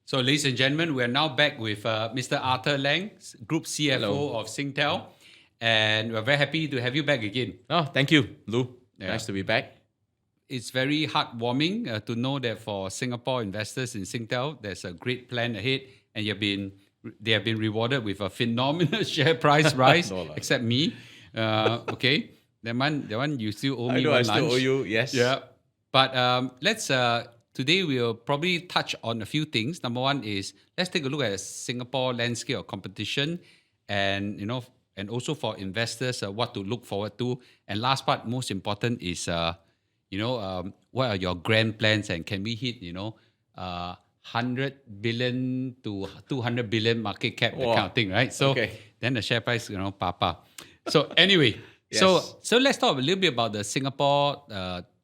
So, ladies and gentlemen, we are now back with Mr. Arthur Lang, Group CFO Hello. of Singtel. And we're very happy to have you back again. Oh, thank you, Lou. Yeah. Nice to be back. It's very heartwarming to know that for Singapore investors in Singtel, there's a great plan ahead, and they have been rewarded with a phenomenal share price rise, No lah. except me. Okay, that one you still owe me I know, one I still lunch. owe you, yes. Yeah, but let's today we'll probably touch on a few things. Number one is let's take a look at the Singapore landscape of competition, and and also for investors what to look forward to. And last part, most important is what are your grand plans, and can we hit 100 billion to 200 billion market cap, that kind of thing, right? So then the share price, papa. So anyway, Yes. so let's talk a little bit about the Singapore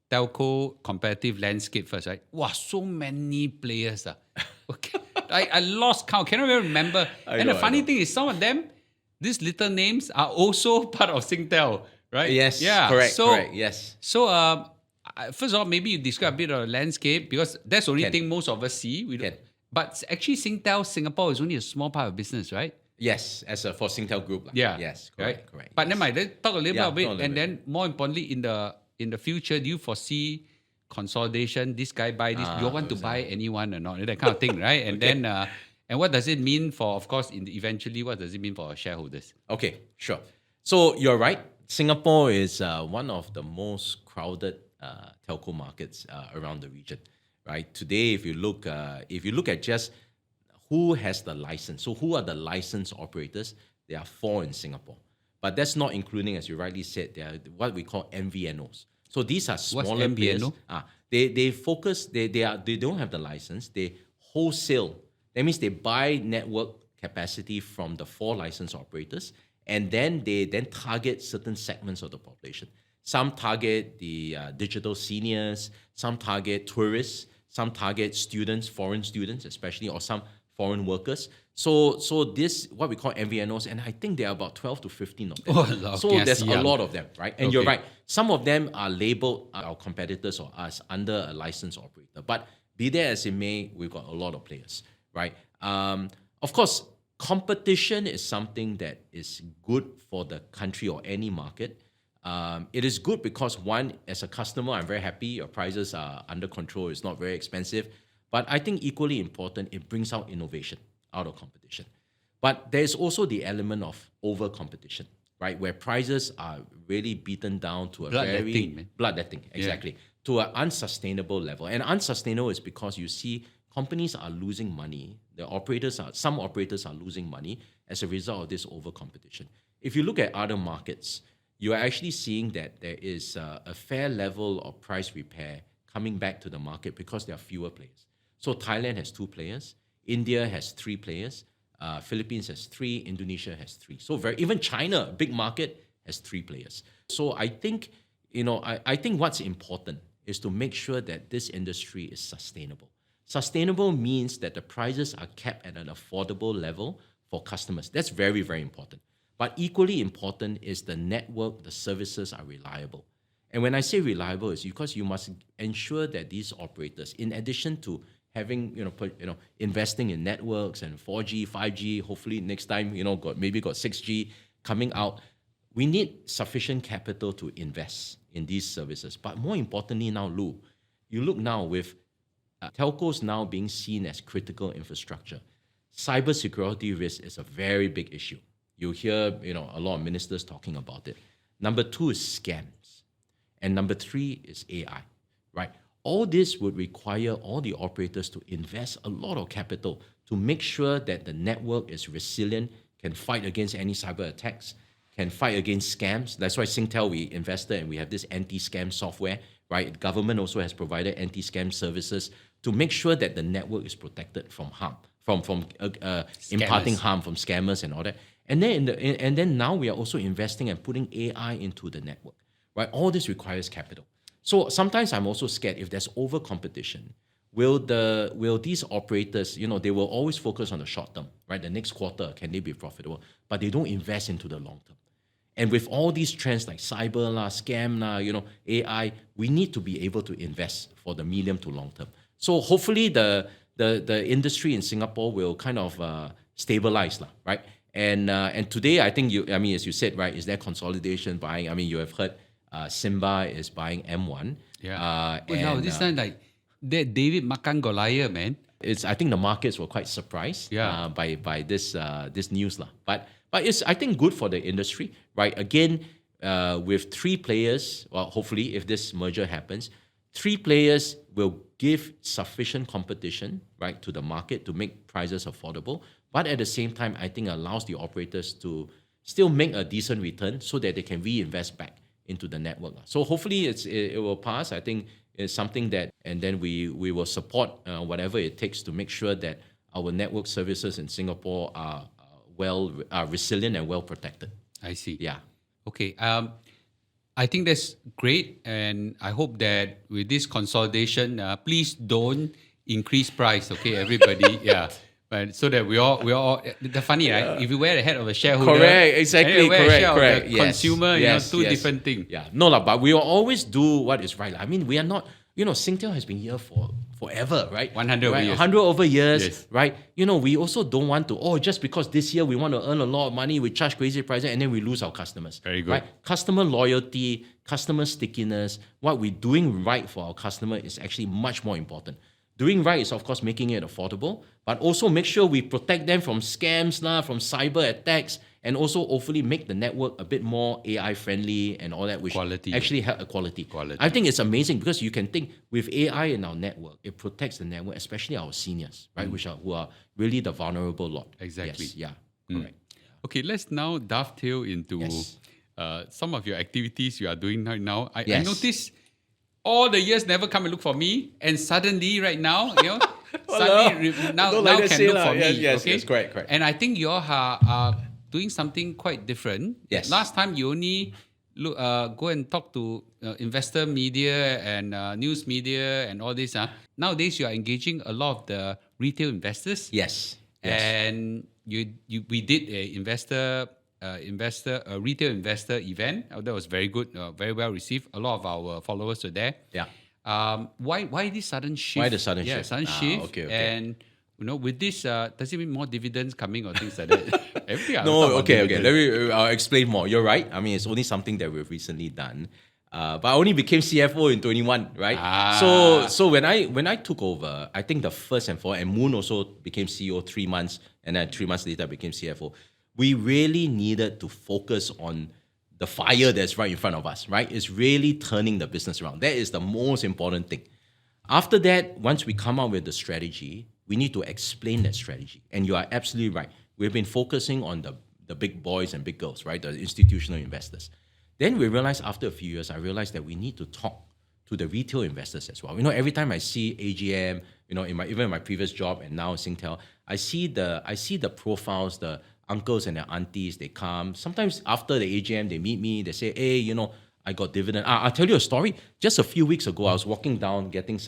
telco competitive landscape first, right? Wow, so many players. Okay, I lost count. Cannot even remember. And the funny thing is, some of them, these little names are also part of Singtel, right? Yes, Yeah. correct, yes. So, first of all, maybe you describe a bit of the landscape, because that's the only Can. thing most of us see. Can. But actually, Singtel Singapore is only a small part of business, right? Yes, for Singtel Group. Yeah. Yes, Right? correct. But yes. never mind, let's talk a little bit Yeah, about it. talk a little And bit. then, more importantly, in the future, do you foresee consolidation? This guy buy this. You want to buy anyone or not? That kind of thing, right? And then, and what does it mean for, of course, eventually, what does it mean for our shareholders? Okay, sure. So you're right. Singapore is one of the most crowded telco markets around the region, right? Today, if you look at just who has the license, so who are the licensed operators? There are 4 in Singapore, but that's not including, as you rightly said, they are what we call MVNOs. So these are smaller players. MVNO? They focus. They don't have the license. They wholesale. That means they buy network capacity from the 4 licensed operators, and then they target certain segments of the population. Some target the digital seniors, some target tourists, some target students, foreign students especially, or some foreign workers. So this, what we call MVNOs, and I think there are about 12 to 15 of them. So there's a lot of them, right? And you're right. Some of them are labeled our competitors or us under a licensed operator. But be there as it may, we've got a lot of players, right? Of course, competition is something that is good for the country or any market. It is good because, one, as a customer, I'm very happy. Your prices are under control. It's not very expensive. But I think equally important, it brings out innovation out of competition. But there's also the element of over-competition, right? Where prices are really beaten down to a bloodletting, exactly, to an unsustainable level. And unsustainable is because you see companies are losing money. Some operators are losing money as a result of this over-competition. If you look at other markets, you are actually seeing that there is a fair level of price repair coming back to the market because there are fewer players. So Thailand has 2 players, India has 3 players, Philippines has 3, Indonesia has 3. So even China, a big market, has 3 players. So I think, I think what's important is to make sure that this industry is sustainable. Sustainable means that the prices are kept at an affordable level for customers. That's very, very important. But equally important is the network, the services are reliable. And when I say reliable, it's because you must ensure that these operators, in addition to having, investing in networks and 4G, 5G, hopefully next time, got 6G coming out, we need sufficient capital to invest in these services. But more importantly now, Lou, you look now with telcos now being seen as critical infrastructure. Cybersecurity risk is a very big issue. You hear, a lot of ministers talking about it. Number 2 is scams. And number 3 is AI, right? All this would require all the operators to invest a lot of capital to make sure that the network is resilient, can fight against any cyber attacks, can fight against scams. That's why Singtel, we invested and we have this anti-scam software, right? The government also has provided anti-scam services to make sure that the network is protected from harm, from imparting harm from scammers and all that. And then now we are also investing and putting AI into the network, right? All this requires capital. So sometimes I'm also scared if there's over competition, will these operators, they will always focus on the short term, right? The next quarter, can they be profitable? But they don't invest into the long term. And with all these trends like cyber, scam, AI, we need to be able to invest for the medium to long term. So hopefully the the industry in Singapore will kind of stabilize, lah, right? And today, I think as you said, right, is there consolidation buying? I mean, you have heard Simba is buying M1. Yeah. This time like that David makan Goliath, man. I think the markets were quite surprised by this news, lah. But it's, I think, good for the industry, right? Again, with three players, well, hopefully, if this merger happens, three players will give sufficient competition, right, to the market to make prices affordable. But at the same time, I think allows the operators to still make a decent return so that they can reinvest back into the network. So hopefully it will pass. I think it's something that, and then we will support whatever it takes to make sure that our network services in Singapore are resilient and well protected. I see. Yeah. Okay. I think that's great, and I hope that with this consolidation, please don't increase price. Okay, everybody. Yeah. But so that we all. The funny, right? If you wear the hat of a shareholder, correct, exactly, correct. The consumer, two different things. Yeah, no, but we will always do what is right. I mean, we are not. Singtel has been here for forever, right? 100 over years. 100 over years, yes. Right? We also don't want to, just because this year we want to earn a lot of money, we charge crazy prices, and then we lose our customers. Very good. Right? Customer loyalty, customer stickiness, what we're doing right for our customer is actually much more important. Doing right is, of course, making it affordable, but also make sure we protect them from scams, from cyber attacks, and also hopefully make the network a bit more AI friendly and all that, which quality. Actually help quality. I think it's amazing because you can think with AI in our network, it protects the network, especially our seniors, right, who are really the vulnerable lot. Exactly. Yes, yeah, correct. Okay, let's now dovetail into some of your activities you are doing right now. I noticed all the years never come and look for me, and suddenly right now, suddenly now can look for me. Yes, okay? Yes, correct. And I think you all are doing something quite different. Yes. Last time you only go and talk to investor media and news media and all this. Nowadays you are engaging a lot of the retail investors. Yes. And we did a retail investor event. That was very good, very well received. A lot of our followers were there. Yeah. Why this sudden shift? Why the sudden shift? Yeah, sudden shift. Okay. And with this, does it mean more dividends coming or things like that? I'll explain more. You're right. I mean, it's only something that we've recently done. But I only became CFO in 21, right? So when I took over, I think the first and foremost, and Moon also became CEO 3 months, and then 3 months later I became CFO. We really needed to focus on the fire that's right in front of us, right? It's really turning the business around. That is the most important thing. After that, once we come up with the strategy, we need to explain that strategy. And you are absolutely right. We've been focusing on the big boys and big girls, right? The institutional investors. Then we realized after a few years, I realized that we need to talk to the retail investors as well. Every time I see AGM, even in my previous job and now Singtel, I see the profiles, the uncles and the aunties, they come. Sometimes after the AGM, they meet me, they say, hey, I got dividend. I'll tell you a story. Just a few weeks ago, I was walking down, getting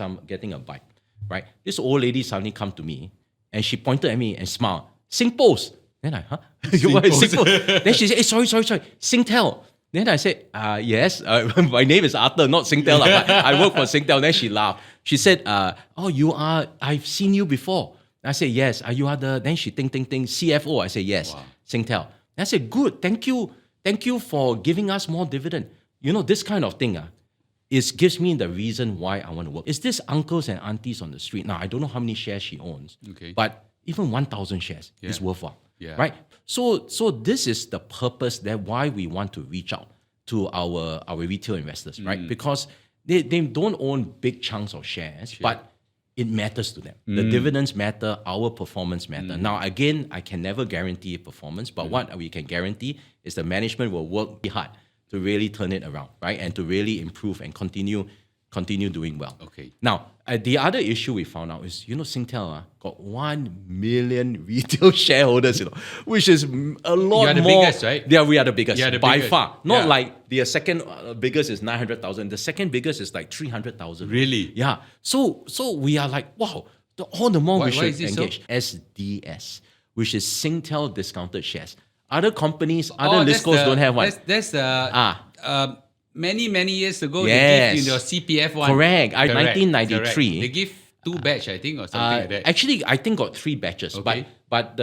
a bite, right? This old lady suddenly come to me and she pointed at me and smiled. Singpost. Then I, huh? Singpost. Then she said, hey, sorry, Singtel. Then I said, yes, my name is Arthur, not Singtel. But I work for Singtel. Then she laughed. She said, I've seen you before. I said, yes. You are then she ting, CFO. I said, yes, wow. Singtel. I said, good, thank you for giving us more dividend. This kind of thing, gives me the reason why I want to work. It's this uncles and aunties on the street. Now, I don't know how many shares she owns, but even 1,000 shares is worthwhile, right? So this is the purpose that why we want to reach out to our retail investors, right? Because they don't own big chunks of shares, but it matters to them. The dividends matter, our performance matter. Now, again, I can never guarantee performance, but what we can guarantee is the management will work hard to really turn it around, right? And to really improve and continue doing well. Okay. Now, the other issue we found out is, Singtel got 1 million retail shareholders, which is a lot more. You are the biggest, right? Yeah, we are the biggest by biggest. far. Not like the second biggest is 900,000. The second biggest is like 300,000. Really? Yeah. So we are like, wow, all the more we should engage. So? SDS, which is Singtel discounted shares. Other companies, other listcos don't have one. That's many years ago, yes. they gave you your CPF one. Correct. 1993. They give 2 batch, I think, or something like that. Actually, I think got 3 batches. Okay. But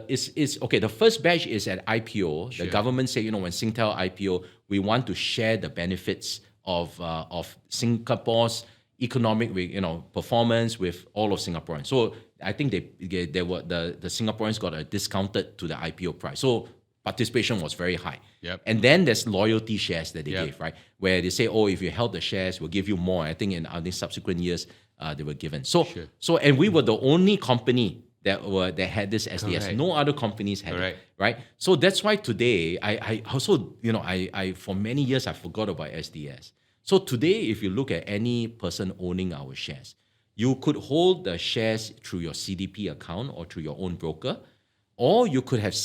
it's okay. The first batch is at IPO. Sure. The government said, when Singtel IPO, we want to share the benefits of Singapore's economic, performance with all of Singaporeans. So I think they were the Singaporeans got a discounted to the IPO price. So participation was very high. Yep. And then there's loyalty shares that they Yep. gave, right? Where they say, if you held the shares, we'll give you more. I think in the subsequent years, they were given. So, and we were the only company that had this SDS. Correct. No other companies had Correct. it, right? So that's why today, I also, I for many years, I forgot about SDS. So today, if you look at any person owning our shares, you could hold the shares through your CDP account or through your own broker, or you could have,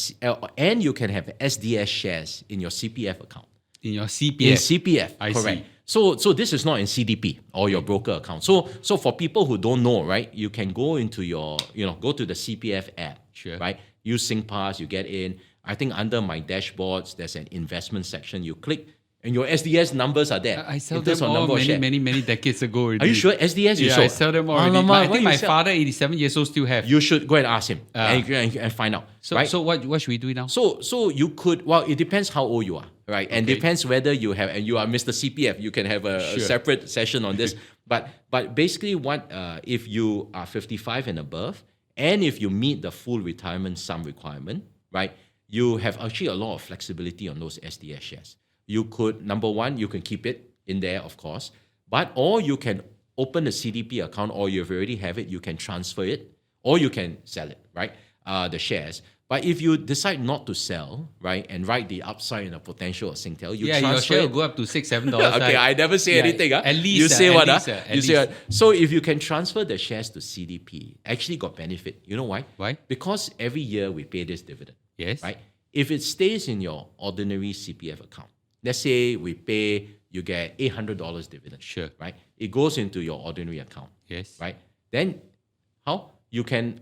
and you can have SDS shares in your CPF account. In your CPF. In CPF, I correct. see. So this is not in CDP or your broker account. So for people who don't know, right, you can go into your, go to the CPF app, Sure. right? Use SingPass, you get in. I think under my dashboards, there's an investment section. You click, and your SDS numbers are there. I sell in terms them of all number of shares. many decades ago already. Are you sure? SDS you Yeah, sold? I sell them already. Alamak, I why think you my sell? father, 87 years old, still have. You should go and ask him and find out. So, right? so what should we do now? So you could, it depends how old you are, right? And Okay. depends whether you have, and you are Mr. CPF, you can have a separate session on this. But basically if you are 55 and above, and if you meet the full retirement sum requirement, right? You have actually a lot of flexibility on those SDS shares. You could, number one, you can keep it in there, of course, or you can open a CDP account, or you already have it, you can transfer it, or you can sell it, right? The shares. But if you decide not to sell, right, and ride the upside and the potential of Singtel, you your transfer share it. will go up to $6-7. Okay, I never say anything. At least. You say what? At You say least. what? So if you can transfer the shares to CDP, actually got benefit. You know why? Why? Because every year we pay this dividend. Yes. Right? If it stays in your ordinary CPF account, let's say you get $800 dividend. Sure. Right? It goes into your ordinary account. Yes. Right? Then how? You can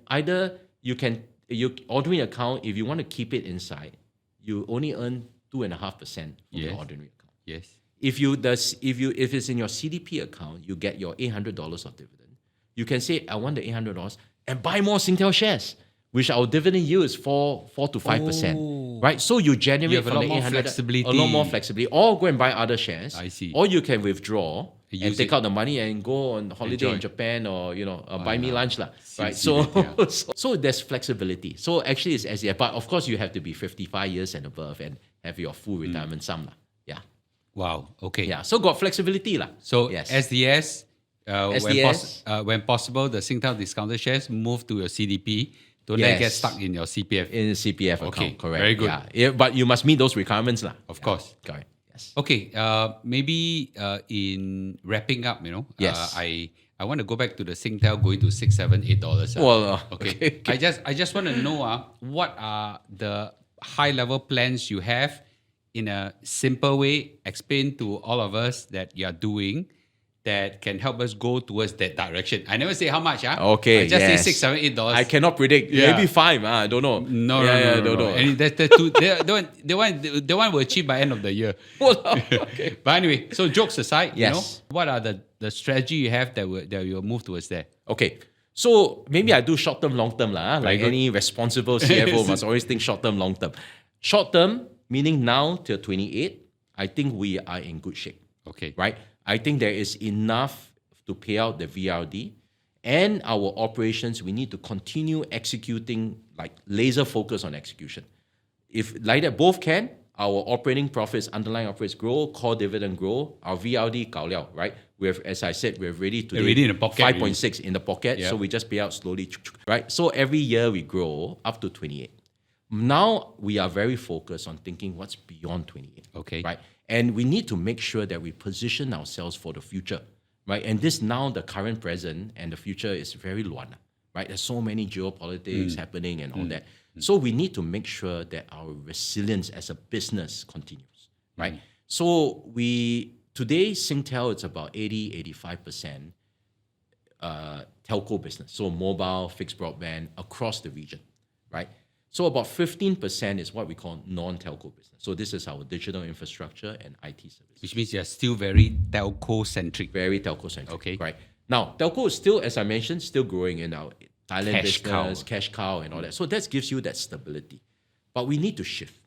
your ordinary account, if you want to keep it inside, you only earn 2.5% from your ordinary account. Yes. If it's in your CDP account, you get your $800 of dividend. You can say, I want the $800 and buy more Singtel shares, which our dividend yield is 4 to 5%. Right? So you generate have a from lot the more 800 flexibility. a lot more flexibility, or go and buy other shares. I see. Or you can withdraw Use and take it. out the money and go on holiday Enjoy. in Japan, or buy me lunch lah. Right? See that, yeah. So there's flexibility. So actually it's SDF, but of course you have to be 55 years and above and have your full retirement sum lah. Yeah. Wow. Okay. Yeah. So got flexibility lah. So yes. SDS, SDS. when possible, the Singtel discounted shares move to your CDP. Don't let it get Yes. stuck in your CPF. In CPF account, Okay, correct. very good. Yeah, but you must meet those requirements lah. Of course. Correct. Yes. Okay. Maybe in wrapping up, Yes. I want to go back to the Singtel going to $6, $7, $8. Well, okay. I just want to know what are the high level plans you have in a simple way. Explain to all of us that you are doing that can help us go towards that direction. I never say how much. Okay, I just yes. say $6, $7, $8. I cannot predict. Yeah. Maybe 5. I don't know. No, don't know. And that's the one will achieve by end of the year. Okay. But anyway, so jokes aside, Yes. what are the strategy you have that will move towards there? Okay. So maybe I do short term, long term lah. Like good. any responsible CFO must always think short term, long term. Short term meaning now till 28. I think we are in good shape. Okay. Right? I think there is enough to pay out the VRD, and our operations, we need to continue executing, like laser focus on execution. If like that both can, our operating profits, underlying operates grow, core dividend grow, our VRD gao liao, right? We have, as I said, we're ready to Already in the pocket 5.6 in the pocket, Yep. so we just pay out slowly, right? So every year we grow up to 28. Now we are very focused on thinking what's beyond 28. Okay. Right? And we need to make sure that we position ourselves for the future, right? And this now, the current, present, and the future is very luana, right? There's so many geopolitics happening and all that. So we need to make sure that our resilience as a business continues, right? So today, Singtel, it's about 85% telco business. So mobile, fixed broadband across the region, right? So about 15% is what we call non-telco business. So this is our digital infrastructure and IT services. Which means you're still very telco centric. Very telco-centric. Okay. Right. Now, telco is still, as I mentioned, still growing in our Thailand Cash business, cow. cash cow, and all that. So that gives you that stability. But we need to shift.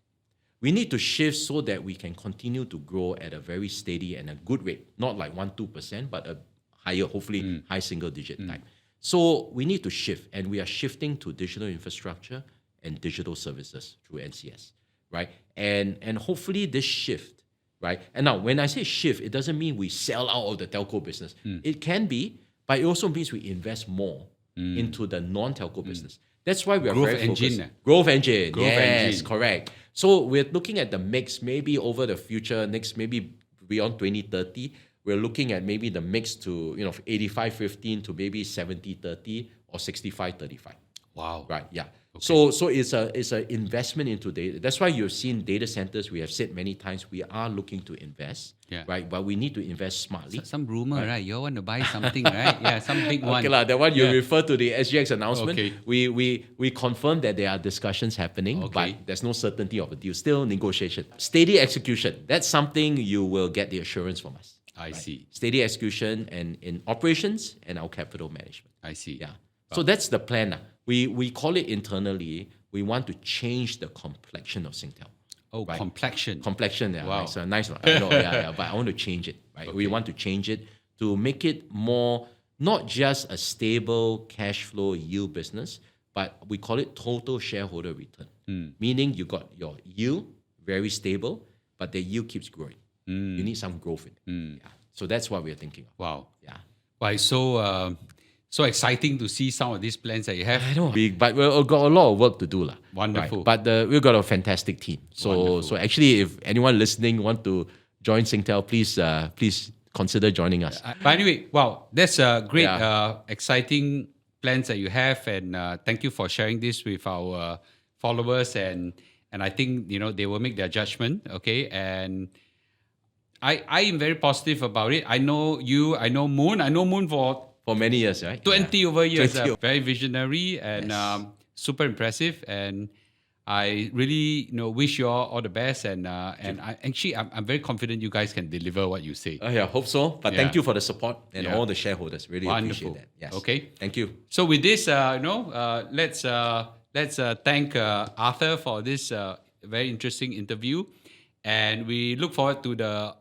We need to shift so that we can continue to grow at a very steady and a good rate, not like 1-2%, but a higher, hopefully high single digit type. So we need to shift, and we are shifting to digital infrastructure and digital services through NCS, right? And hopefully this shift, right? And now when I say shift, it doesn't mean we sell out of the telco business. It can be, but it also means we invest more into the non-telco business. That's why we are Growth very focused. engine. Growth engine. Growth Yes, engine. correct. So we're looking at the mix maybe over the future, next maybe beyond 2030. We're looking at maybe the mix to 85-15 to maybe 70-30 or 65-35. Wow. Right. Yeah. So it's a investment into data. That's why you've seen data centers. We have said many times we are looking to invest. Yeah. Right. But we need to invest smartly. Some rumor, right? You all want to buy something, right? Yeah, some big one. Okay, that one you refer to the SGX announcement. Okay. We confirm that there are discussions happening, Okay. but there's no certainty of a deal. Still negotiation. Steady execution. That's something you will get the assurance from us. I see. Steady execution and in operations and our capital management. I see. Yeah. So that's the plan. We call it internally, we want to change the complexion of Singtel. Oh, Right. complexion. Complexion, yeah. Wow. It's a nice one. I know, yeah, but I want to change it. Right. We want to change it to make it more not just a stable cash flow yield business, but we call it total shareholder return. Meaning you got your yield very stable, but the yield keeps growing. You need some growth in it. Yeah. So that's what we're thinking of. Wow. Yeah. Why so exciting to see some of these plans that you have. I know. But we've got a lot of work to do. Wonderful. Right? But we've got a fantastic team. So actually, if anyone listening want to join Singtel, please consider joining us. But anyway, wow, that's a great, Yeah. exciting plans that you have, and thank you for sharing this with our followers. And I think they will make their judgment. Okay, and I am very positive about it. I know you. I know Moon for For many years, right? 20 over years. 20 Very visionary and Yes. super impressive. And I really wish you all the best. And I'm very confident you guys can deliver what you say. Yeah, hope so. But thank Yeah. you for the support and Yeah. all the shareholders. Really Wonderful. appreciate that. Yes. Okay. Thank you. So with this, let's thank Arthur for this very interesting interview, and we look forward to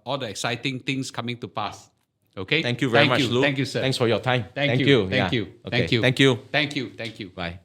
all the exciting things coming to pass. Okay. Thank you very much, Lou. Thank you, sir. Thanks for your time. Thank you. you. Yeah. Thank you. Okay. Thank you. Thank you. Thank you. Thank you. Bye.